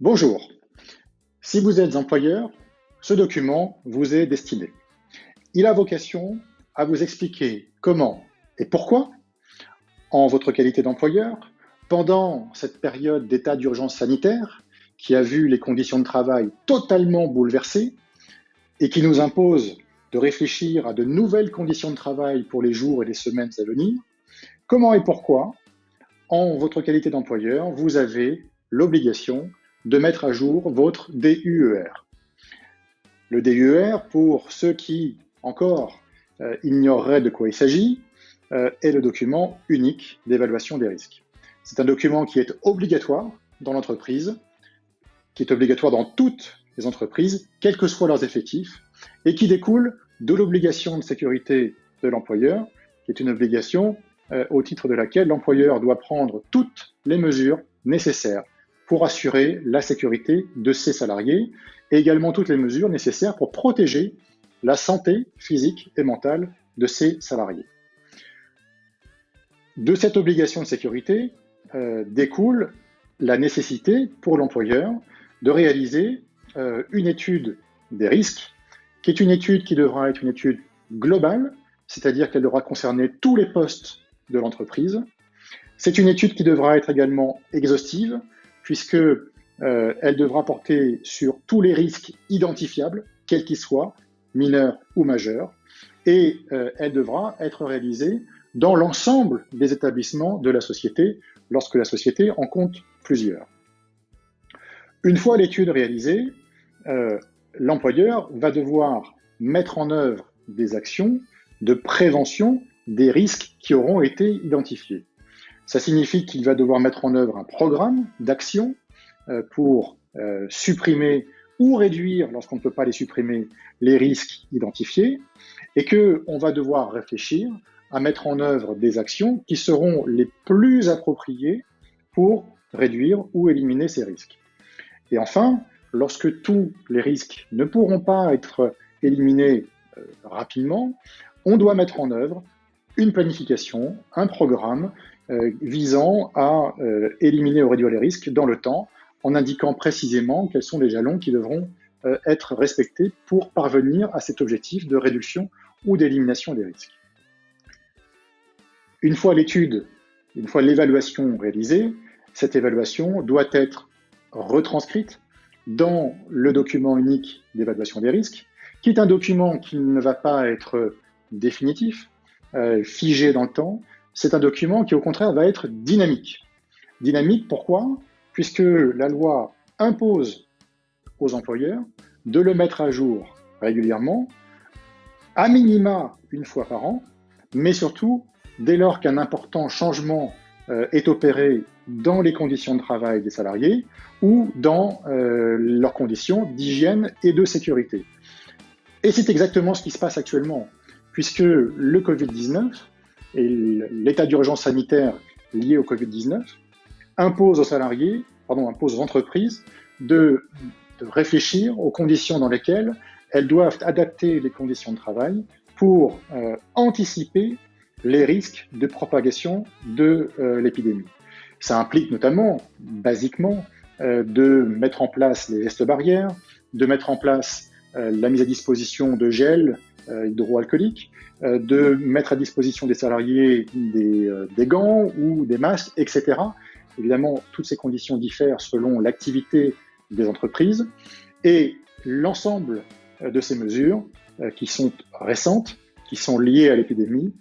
Bonjour, si vous êtes employeur, ce document vous est destiné. Il a vocation à vous expliquer comment et pourquoi, en votre qualité d'employeur, pendant cette période d'état d'urgence sanitaire qui a vu les conditions de travail totalement bouleversées et qui nous impose de réfléchir à de nouvelles conditions de travail pour les jours et les semaines à venir, comment et pourquoi, en votre qualité d'employeur, vous avez l'obligation de mettre à jour votre DUER. Le DUER, pour ceux qui encore ignoreraient de quoi il s'agit, est le document unique d'évaluation des risques. C'est un document qui est obligatoire dans l'entreprise, qui est obligatoire dans toutes les entreprises, quels que soient leurs effectifs, et qui découle de l'obligation de sécurité de l'employeur, qui est une obligation au titre de laquelle l'employeur doit prendre toutes les mesures nécessaires pour assurer la sécurité de ses salariés et également toutes les mesures nécessaires pour protéger la santé physique et mentale de ses salariés. De cette obligation de sécurité découle la nécessité pour l'employeur de réaliser une étude des risques, qui est une étude qui devra être une étude globale, c'est-à-dire qu'elle devra concerner tous les postes de l'entreprise. C'est une étude qui devra être également exhaustive, puisque elle devra porter sur tous les risques identifiables, quels qu'ils soient, mineurs ou majeurs, et elle devra être réalisée dans l'ensemble des établissements de la société, lorsque la société en compte plusieurs. Une fois l'étude réalisée, l'employeur va devoir mettre en œuvre des actions de prévention des risques qui auront été identifiés. Ça signifie qu'il va devoir mettre en œuvre un programme d'action pour supprimer ou réduire, lorsqu'on ne peut pas les supprimer, les risques identifiés, et qu'on va devoir réfléchir à mettre en œuvre des actions qui seront les plus appropriées pour réduire ou éliminer ces risques. Et enfin, lorsque tous les risques ne pourront pas être éliminés rapidement, on doit mettre en œuvre une planification, un programme visant à éliminer ou réduire les risques dans le temps, en indiquant précisément quels sont les jalons qui devront être respectés pour parvenir à cet objectif de réduction ou d'élimination des risques. Une fois l'évaluation réalisée, cette évaluation doit être retranscrite dans le document unique d'évaluation des risques, qui est un document qui ne va pas être définitif, figé dans le temps. C'est un document qui, au contraire, va être dynamique. Dynamique, pourquoi ? Puisque la loi impose aux employeurs de le mettre à jour régulièrement, à minima une fois par an, mais surtout dès lors qu'un important changement est opéré dans les conditions de travail des salariés ou dans leurs conditions d'hygiène et de sécurité. Et c'est exactement ce qui se passe actuellement, puisque le Covid-19 et l'état d'urgence sanitaire lié au Covid-19 impose aux entreprises de réfléchir aux conditions dans lesquelles elles doivent adapter les conditions de travail pour anticiper les risques de propagation de l'épidémie. Ça implique notamment, basiquement, de mettre en place les gestes barrières, de mettre en place la mise à disposition de gel hydroalcoolique, de mettre à disposition des salariés des gants ou des masques, etc. Évidemment, toutes ces conditions diffèrent selon l'activité des entreprises et l'ensemble de ces mesures qui sont récentes, qui sont liées à l'épidémie,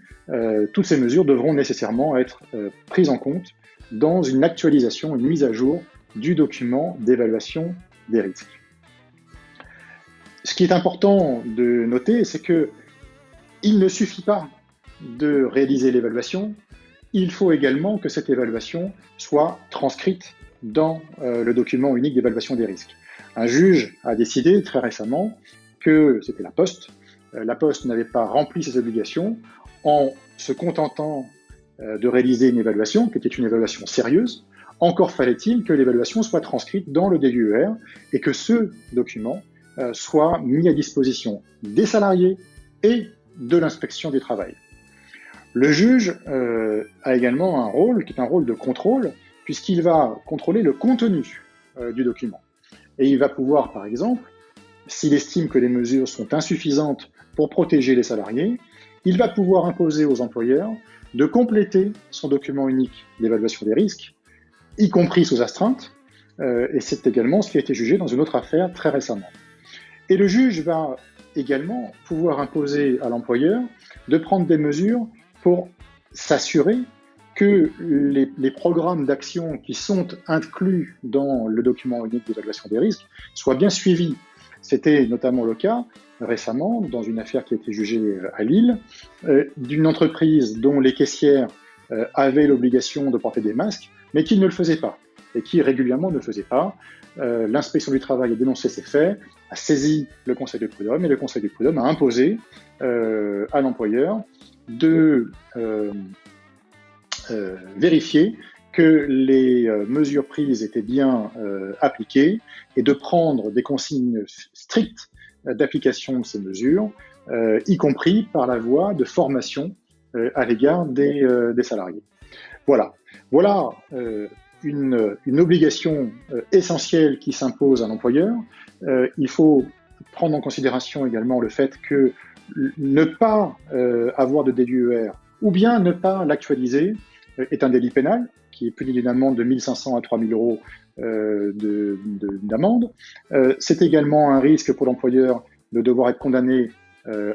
toutes ces mesures devront nécessairement être prises en compte dans une actualisation, une mise à jour du document d'évaluation des risques. Ce qui est important de noter, c'est qu'il ne suffit pas de réaliser l'évaluation, il faut également que cette évaluation soit transcrite dans le document unique d'évaluation des risques. Un juge a décidé très récemment que c'était la Poste. La Poste n'avait pas rempli ses obligations en se contentant de réaliser une évaluation qui était une évaluation sérieuse. Encore fallait-il que l'évaluation soit transcrite dans le DUER et que ce document soit mis à disposition des salariés et de l'inspection du travail. Le juge a également un rôle qui est un rôle de contrôle, puisqu'il va contrôler le contenu du document. Et il va pouvoir, par exemple, s'il estime que les mesures sont insuffisantes pour protéger les salariés, il va pouvoir imposer aux employeurs de compléter son document unique d'évaluation des risques, y compris sous astreinte, et c'est également ce qui a été jugé dans une autre affaire très récemment. Et le juge va également pouvoir imposer à l'employeur de prendre des mesures pour s'assurer que les programmes d'action qui sont inclus dans le document unique d'évaluation des risques soient bien suivis. C'était notamment le cas récemment dans une affaire qui a été jugée à Lille, d'une entreprise dont les caissières avaient l'obligation de porter des masques, mais qui ne le faisaient pas, et qui régulièrement ne le faisaient pas. L'inspection du travail a dénoncé ces faits, a saisi le Conseil du prud'homme, et le Conseil du prud'homme a imposé à l'employeur de vérifier que les mesures prises étaient bien appliquées et de prendre des consignes strictes d'application de ces mesures, y compris par la voie de formation à l'égard des salariés. Voilà une obligation essentielle qui s'impose à l'employeur. Il faut prendre en considération également le fait que ne pas avoir de DDER ou bien ne pas l'actualiser est un délit pénal qui est puni d'une amende de 1 500 à 3 000 euros d'amende. C'est également un risque pour l'employeur de devoir être condamné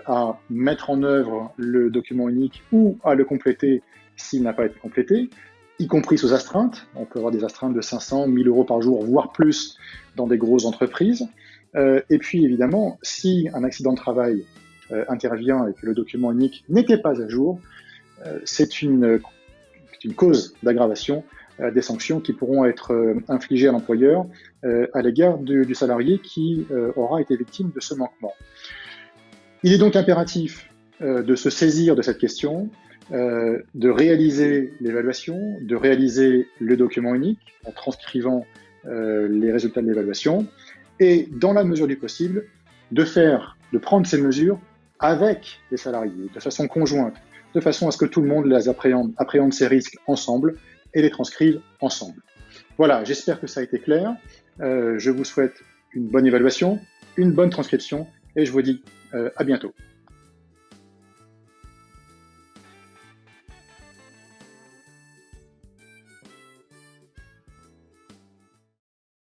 à mettre en œuvre le document unique ou à le compléter s'il n'a pas été complété, y compris sous astreinte. On peut avoir des astreintes de 500, 1 000 euros par jour, voire plus dans des grosses entreprises. Et puis évidemment, si un accident de travail intervient et que le document unique n'était pas à jour, c'est une cause d'aggravation des sanctions qui pourront être infligées à l'employeur à l'égard du salarié qui aura été victime de ce manquement. Il est donc impératif de se saisir de cette question, de réaliser l'évaluation, de réaliser le document unique en transcrivant les résultats de l'évaluation et, dans la mesure du possible, de prendre ces mesures avec les salariés, de façon conjointe, de façon à ce que tout le monde les appréhende ces risques ensemble et les transcrive ensemble. Voilà, j'espère que ça a été clair. Je vous souhaite une bonne évaluation, une bonne transcription et je vous dis à bientôt.